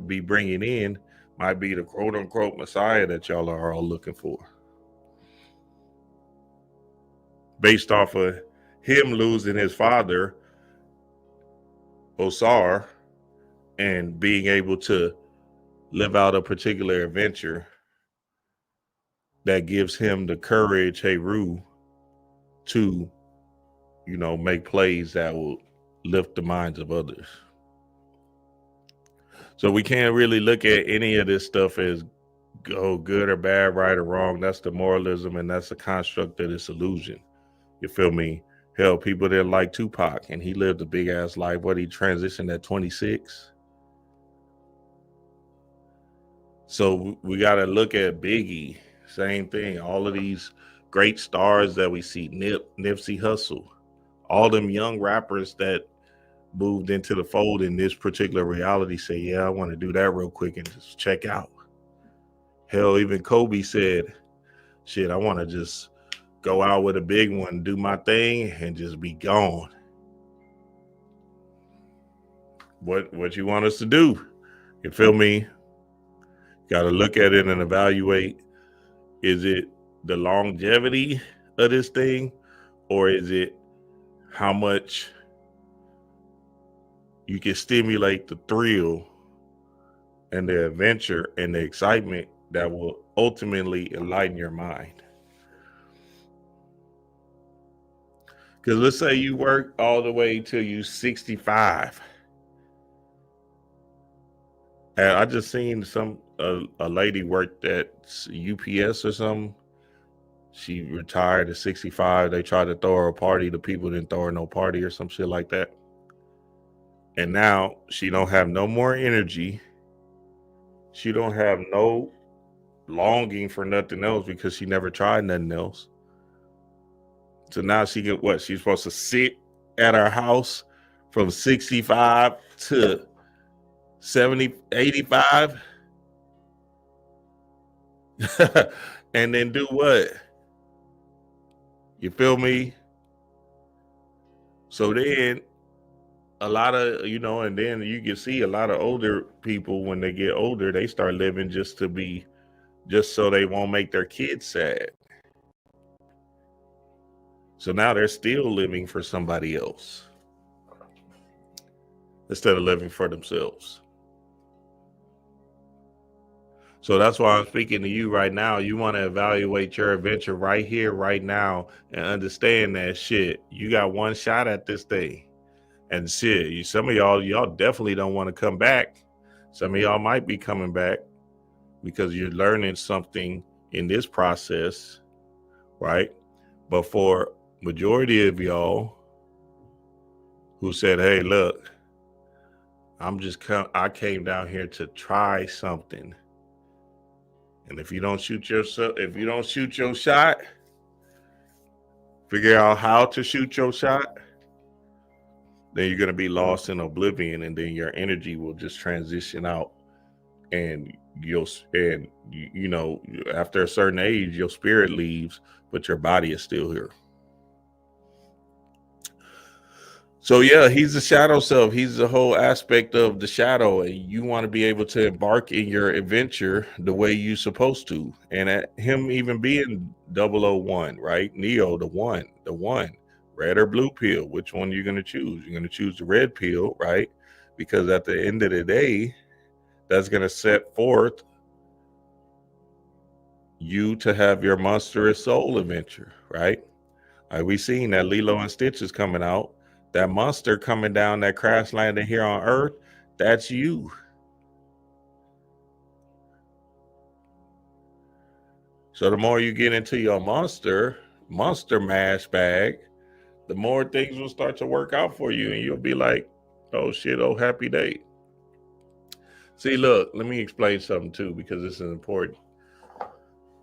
Speaker 1: be bringing in might be the quote unquote Messiah that y'all are all looking for, based off of him losing his father, Osar, and being able to live out a particular adventure that gives him the courage, Heru, to, you know, make plays that will lift the minds of others. So we can't really look at any of this stuff as good or bad, right or wrong. That's the moralism, and that's a construct of this illusion. You feel me? Hell, people didn't like Tupac, and he lived a big ass life. What, he transitioned at 26? So we got to look at Biggie, same thing. All of these great stars that we see, Nipsey Hussle, all them young rappers that moved into the fold in this particular reality say, yeah, I want to do that real quick and just check out. Hell, even Kobe said, shit, I want to just go out with a big one, do my thing, and just be gone. What you want us to do? You feel me? Got to look at it and evaluate. Is it the longevity of this thing, or is it how much you can stimulate the thrill and the adventure and the excitement that will ultimately enlighten your mind? Because let's say you work all the way till you 65. And I just seen a lady worked at UPS or something. She retired at 65. They tried to throw her a party. The people didn't throw her no party or some shit like that. And now she don't have no more energy. She don't have no longing for nothing else because she never tried nothing else. So now she get what? She's supposed to sit at her house from 65 to 70, 85. And then do what? You feel me? So then a lot of, and then you can see a lot of older people, when they get older, they start living just so they won't make their kids sad. So now they're still living for somebody else instead of living for themselves. So that's why I'm speaking to you right now. You want to evaluate your adventure right here, right now, and understand that shit, you got one shot at this thing. And shit, some of y'all definitely don't want to come back. Some of y'all might be coming back because you're learning something in this process, right? But for majority of y'all who said, hey, look, I came down here to try something. And if you don't shoot your shot, figure out how to shoot your shot, then you're going to be lost in oblivion, and then your energy will just transition out, and after a certain age, your spirit leaves, but your body is still here. So yeah, he's the shadow self. He's the whole aspect of the shadow, and you want to be able to embark in your adventure the way you're supposed to. And at him even being 001, right? Neo, the one, red or blue pill, which one you're going to choose? You're going to choose the red pill, right? Because at the end of the day, that's going to set forth you to have your monstrous soul adventure, right? We seen that Lilo and Stitch is coming out. That monster coming down that crash landing here on Earth, that's you. So the more you get into your monster mash bag, the more things will start to work out for you, and you'll be like, oh shit, oh happy day. See, look, let me explain something too, because this is important.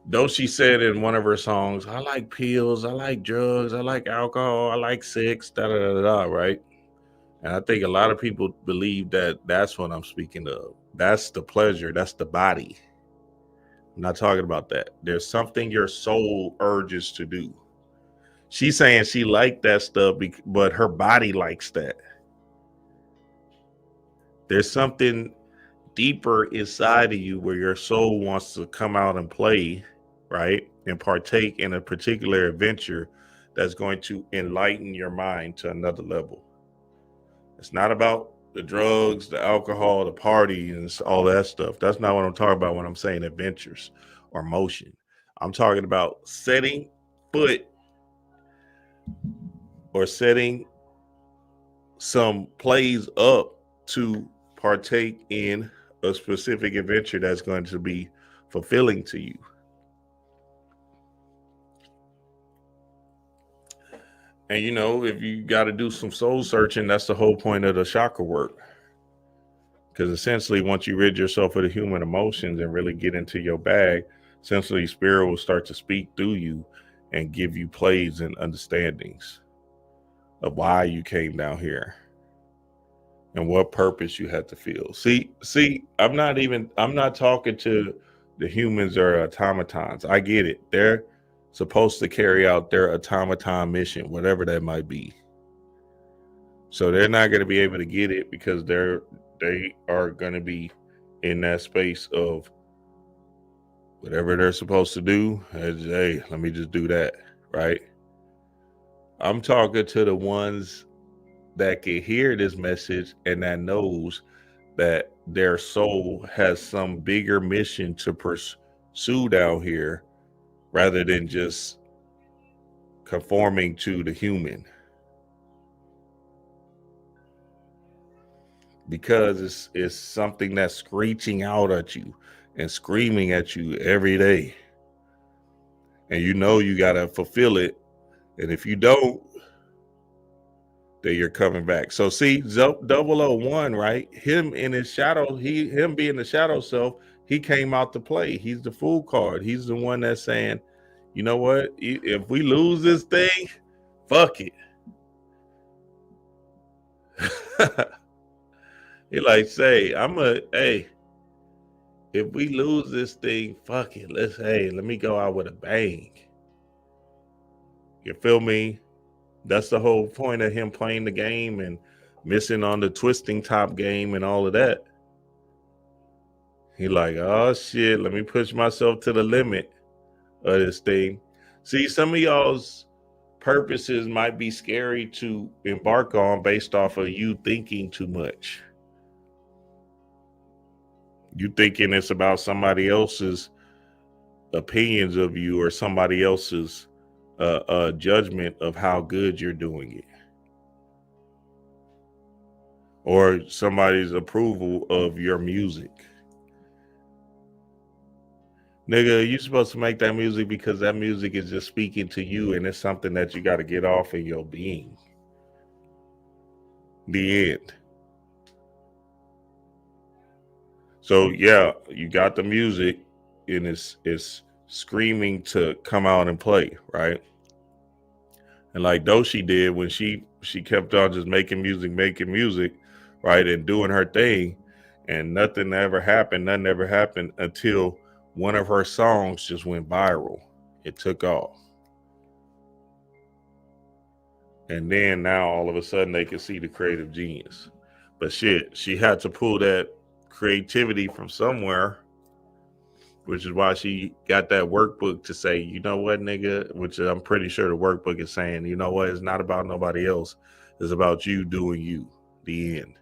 Speaker 1: Though she said in one of her songs, I like pills, I like drugs, I like alcohol, I like sex, da da da da, right? And I think a lot of people believe that that's what I'm speaking of. That's the pleasure, that's the body. I'm not talking about that. There's something your soul urges to do. She's saying she liked that stuff, but her body likes that. There's something deeper inside of you where your soul wants to come out and play, right? And partake in a particular adventure that's going to enlighten your mind to another level. It's not about the drugs, the alcohol, the party, and all that stuff. That's not what I'm talking about when I'm saying adventures or motion. I'm talking about setting foot or setting some plays up to partake in a specific adventure that's going to be fulfilling to you. And you know, if you got to do some soul searching, that's the whole point of the chakra work. Because essentially, once you rid yourself of the human emotions and really get into your bag, essentially spirit will start to speak through you and give you plays and understandings of why you came down here and what purpose you had to feel. See, I'm not talking to the humans or automatons. I get it. They're supposed to carry out their automaton mission, whatever that might be. So they're not going to be able to get it because they are going to be in that space of whatever they're supposed to do. Hey, let me just do that, right? I'm talking to the ones that can hear this message and that knows that their soul has some bigger mission to pursue down here rather than just conforming to the human. Because it's something that's screeching out at you and screaming at you every day. And you know you got to fulfill it. And if you don't, then you're coming back. So see, 001, right? Him in his shadow, him being the shadow self, he came out to play. He's the fool card. He's the one that's saying, you know what? If we lose this thing, fuck it. He like say, hey, if we lose this thing, fuck it. Let me go out with a bang. You feel me? That's the whole point of him playing the game and missing on the twisting top game and all of that. He like, oh shit, let me push myself to the limit of this thing. See, some of y'all's purposes might be scary to embark on based off of you thinking too much. You thinking it's about somebody else's opinions of you or somebody else's judgment of how good you're doing it, or somebody's approval of your music. Nigga, you're supposed to make that music because that music is just speaking to you and it's something that you got to get off in your being. The end. So yeah, you got the music and it's screaming to come out and play, right? And like Doshi did when she kept on just making music, right, and doing her thing, and nothing ever happened until one of her songs just went viral. It took off. And then now all of a sudden they can see the creative genius. But shit, she had to pull that creativity from somewhere, which is why she got that workbook to say, you know what, nigga, which I'm pretty sure the workbook is saying, you know what, it's not about nobody else. It's about you doing you, the end.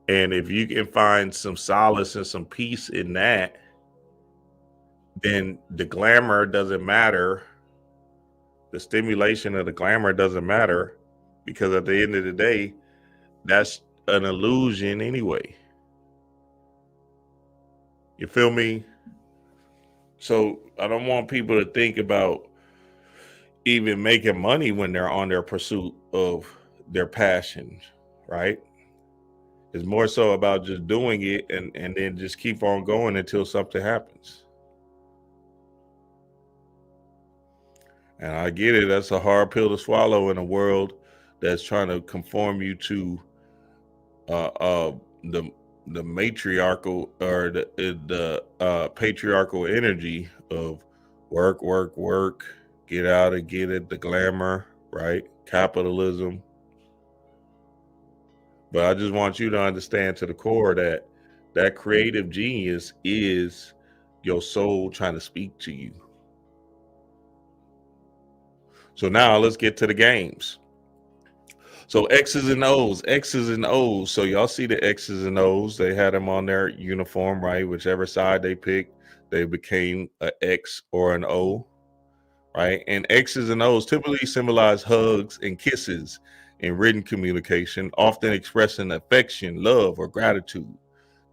Speaker 1: And if you can find some solace and some peace in that, then the glamour doesn't matter. The stimulation of the glamour doesn't matter, because at the end of the day, that's an illusion anyway. You feel me? So I don't want people to think about even making money when they're on their pursuit of their passions, right? It's more so about just doing it and then just keep on going until something happens. And I get it. That's a hard pill to swallow in a world that's trying to conform you to the matriarchal or the patriarchal energy of work, work, work, get out and get it, the glamour, right? Capitalism. But I just want you to understand to the core that that creative genius is your soul trying to speak to you. So now let's get to the games. So X's and O's, X's and O's. So y'all see the X's and O's. They had them on their uniform, right? Whichever side they picked, they became an X or an O, right? And X's and O's typically symbolize hugs and kisses in written communication, often expressing affection, love, or gratitude.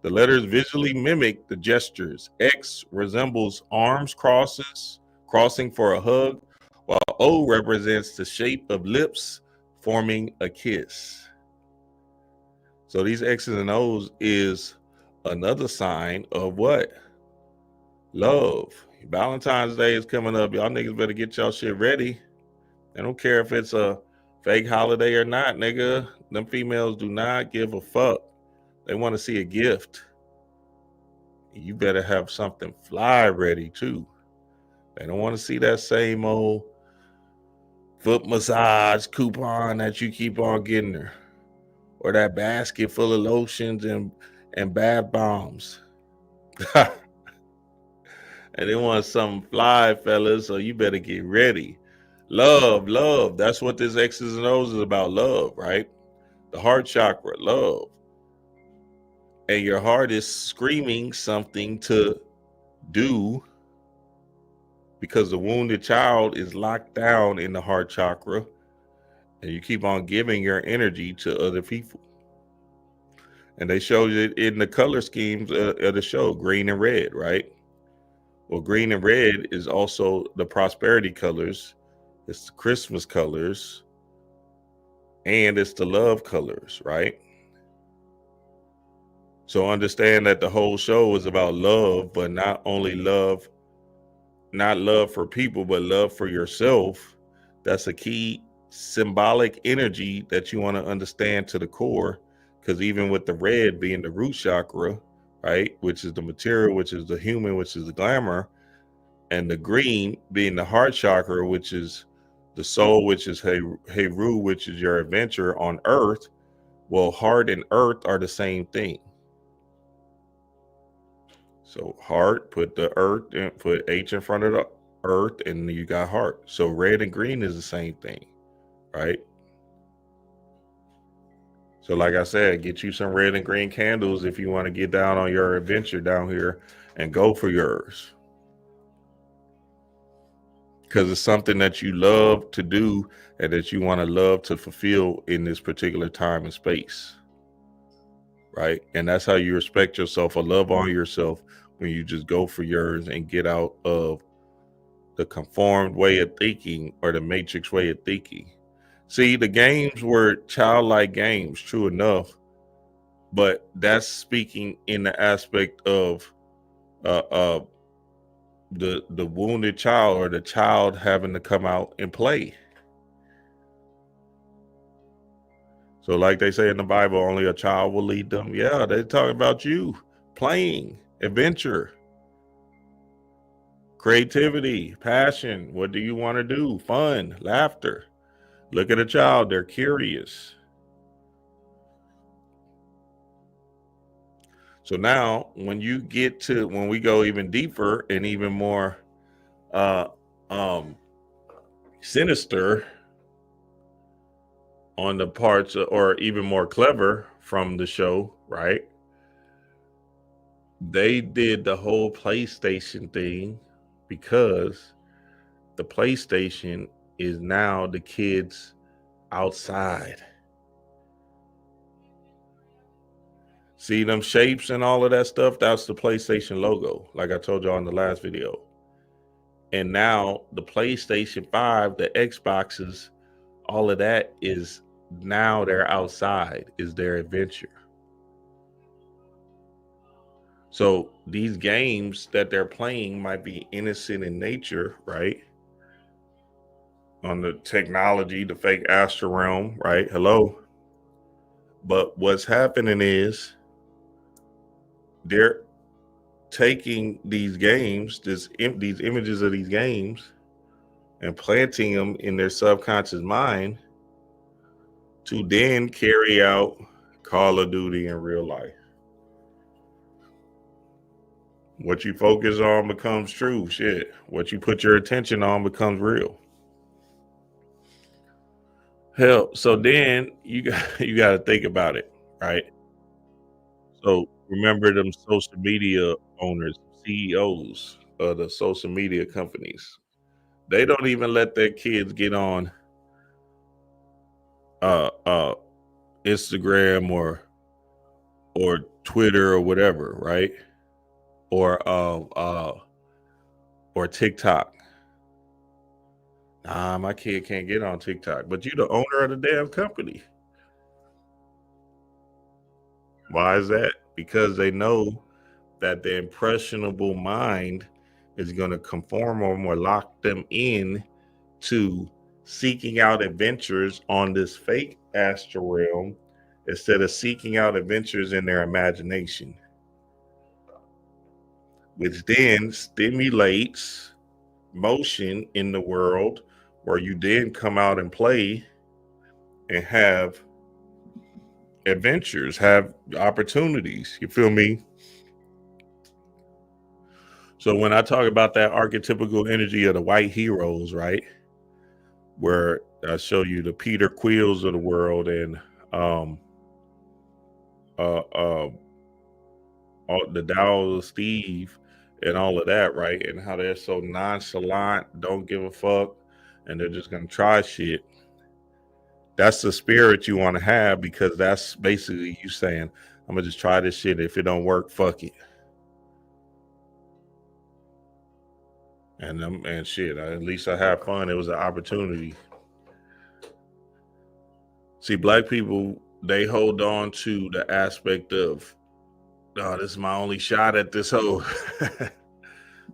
Speaker 1: The letters visually mimic the gestures. X resembles arms crossing for a hug, while O represents the shape of lips forming a kiss. So these X's and O's is another sign of what? Love. Valentine's Day is coming up. Y'all niggas better get y'all shit ready. I don't care if it's a fake holiday or not, nigga. Them females do not give a fuck. They want to see a gift. You better have something fly ready too. They don't want to see that same old foot massage coupon that you keep on getting her, or that basket full of lotions and bath bombs. And they want something fly, fellas, so you better get ready. Love. That's what this X's and O's is about. Love, right? The heart chakra, love. And your heart is screaming something to do because the wounded child is locked down in the heart chakra, and you keep on giving your energy to other people. And they showed it in the color schemes of the show, green and red, right? Well, green and red is also the prosperity colors. It's the Christmas colors, and it's the love colors, right? So understand that the whole show is about love, but not only love, not love for people, but love for yourself. That's a key symbolic energy that you want to understand to the core, because even with the red being the root chakra, right, which is the material, which is the human, which is the glamour, and the green being the heart chakra, which is the soul, which is Heru, which is your adventure on earth. Well, heart and earth are the same thing. So heart, put the earth and put H in front of the earth, and you got heart. So red and green is the same thing, right? So like I said, get you some red and green candles if you want to get down on your adventure down here and go for yours. Because it's something that you love to do and that you want to love to fulfill in this particular time and space, right? And that's how you respect yourself or love on yourself, when you just go for yours and get out of the conformed way of thinking or the matrix way of thinking. See, the games were childlike games, true enough, but that's speaking in the aspect of the wounded child, or the child having to come out and play. So like they say in the Bible, only a child will lead them. Yeah, they talk about you playing, adventure, creativity, passion. What do you want to do? Fun, laughter. Look at a child, they're curious. So now when we go even deeper and even more sinister on the parts, or even more clever from the show, right? They did the whole PlayStation thing because the PlayStation is now the kids outside. See them shapes and all of that stuff? That's the PlayStation logo, like I told you on the last video. And now the PlayStation 5, the Xboxes, all of that is now they're outside, is their adventure. So these games that they're playing might be innocent in nature, right? on the technology, the fake astral realm, right? Hello. But what's happening is they're taking these games, these images of these games, and planting them in their subconscious mind to then carry out Call of Duty in real life. What you focus on becomes true. Shit. What you put your attention on becomes real. Hell, so then you got to think about it, right? So remember them social media owners, CEOs of the social media companies. They don't even let their kids get on Instagram or Twitter or whatever, right? Or TikTok. Nah, my kid can't get on TikTok, but you the owner of the damn company. Why is that? Because they know that the impressionable mind is going to conform them or lock them in to seeking out adventures on this fake astral realm instead of seeking out adventures in their imagination, which then stimulates motion in the world where you then come out and play and have adventures, have opportunities. You feel me? So when I talk about that archetypical energy of the white heroes, right, where I show you the Peter Quills of the world and all the Dow of Steve and all of that, right, and how they're so nonchalant, don't give a fuck, and they're just gonna try shit. That's the spirit you want to have, because that's basically you saying, I'm gonna just try this shit. If it don't work, fuck it. And shit, at least I have fun. It was an opportunity. See, black people, they hold on to the aspect of, oh, this is my only shot at this hoe.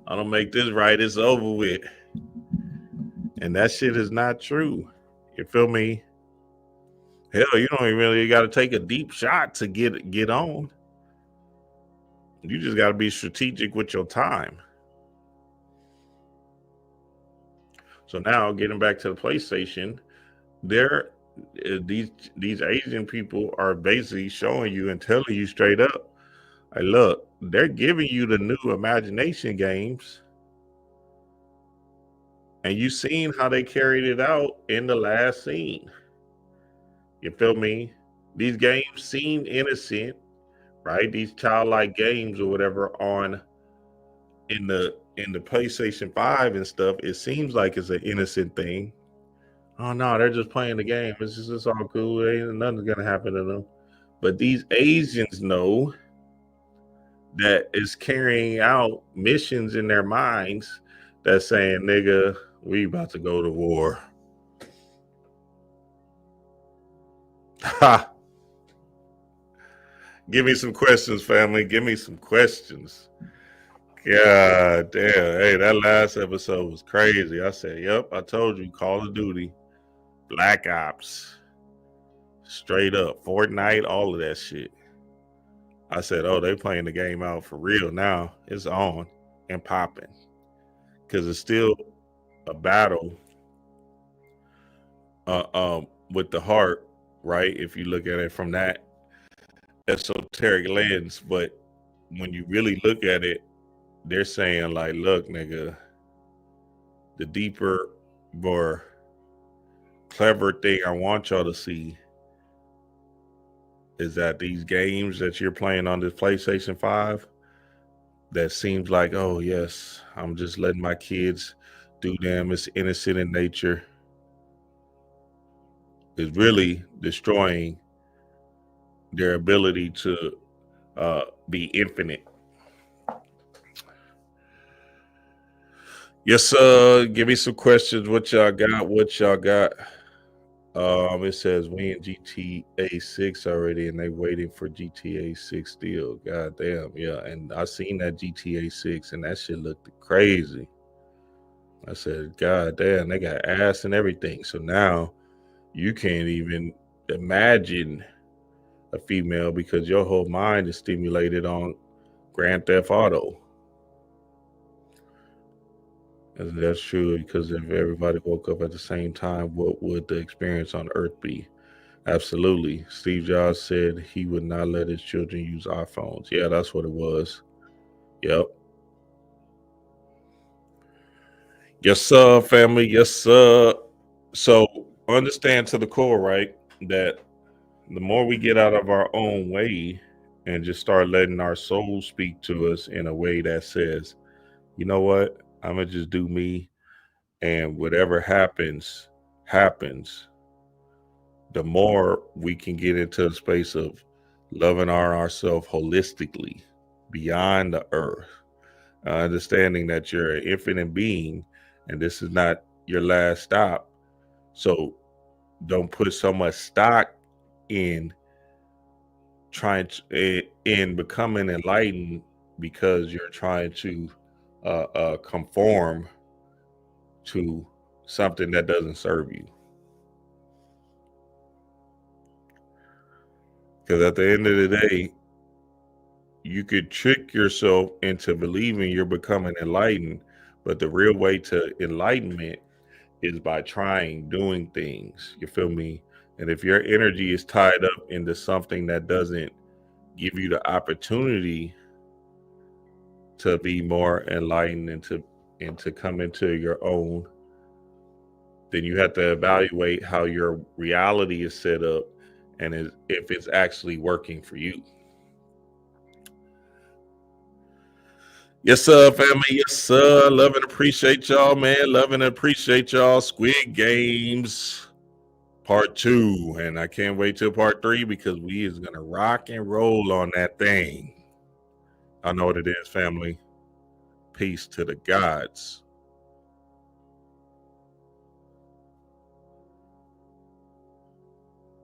Speaker 1: I don't make this right, it's over with. And that shit is not true. You feel me? Hell, you don't even really got to take a deep shot to get on. You just got to be strategic with your time. So now, getting back to the PlayStation, these Asian people are basically showing you and telling you straight up, hey, look, they're giving you the new imagination games, and you seen how they carried it out in the last scene. You feel me? These games seem innocent, right? These childlike games or whatever in the PlayStation 5 and stuff, it seems like it's an innocent thing. Oh no, they're just playing the game. It's all cool. Ain't nothing's gonna happen to them. But these Asians know that it's carrying out missions in their minds that's saying, nigga, we about to go to war. Ha! Give me some questions, family. Give me some questions. God damn. Hey, that last episode was crazy. I said, yep, I told you, Call of Duty, Black Ops, straight up, Fortnite, all of that shit. I said, oh, they playing the game out for real now. It's on and popping. Because it's still a battle with the heart, right? If you look at it from that esoteric lens. But when you really look at it, they're saying like, look, nigga, the deeper, more clever thing I want y'all to see is that these games that you're playing on this PlayStation 5, that seems like, oh yes, I'm just letting my kids do them, it's innocent in nature, is really destroying their ability to be infinite. Yes, sir. Give me some questions. What y'all got? It says we in GTA 6 already, and they waiting for GTA 6 still. God damn, yeah. And I seen that GTA 6, and that shit looked crazy. I said, God damn, they got ass and everything. So now you can't even imagine a female because your whole mind is stimulated on Grand Theft Auto. And that's true, because if everybody woke up at the same time, what would the experience on Earth be? Absolutely. Steve Jobs said he would not let his children use iPhones. Yeah, that's what it was. Yep. Yes, sir, family. Yes, sir. So understand to the core, right, that the more we get out of our own way and just start letting our soul speak to us in a way that says, you know what, I'm going to just do me, and whatever happens, happens, the more we can get into the space of loving ourselves holistically beyond the earth, understanding that you're an infinite being and this is not your last stop. So don't put so much stock in trying to, in becoming enlightened because you're trying to conform to something that doesn't serve you. Because at the end of the day, you could trick yourself into believing you're becoming enlightened, but the real way to enlightenment is by trying, doing things. You feel me? And if your energy is tied up into something that doesn't give you the opportunity to be more enlightened and to come into your own, then you have to evaluate how your reality is set up and if it's actually working for you. Yes, sir, family. Yes, sir. Love and appreciate y'all, man. Love and appreciate y'all. Squid Games Part 2. And I can't wait till Part 3 because we is going to rock and roll on that thing. I know what it is, family. Peace to the gods.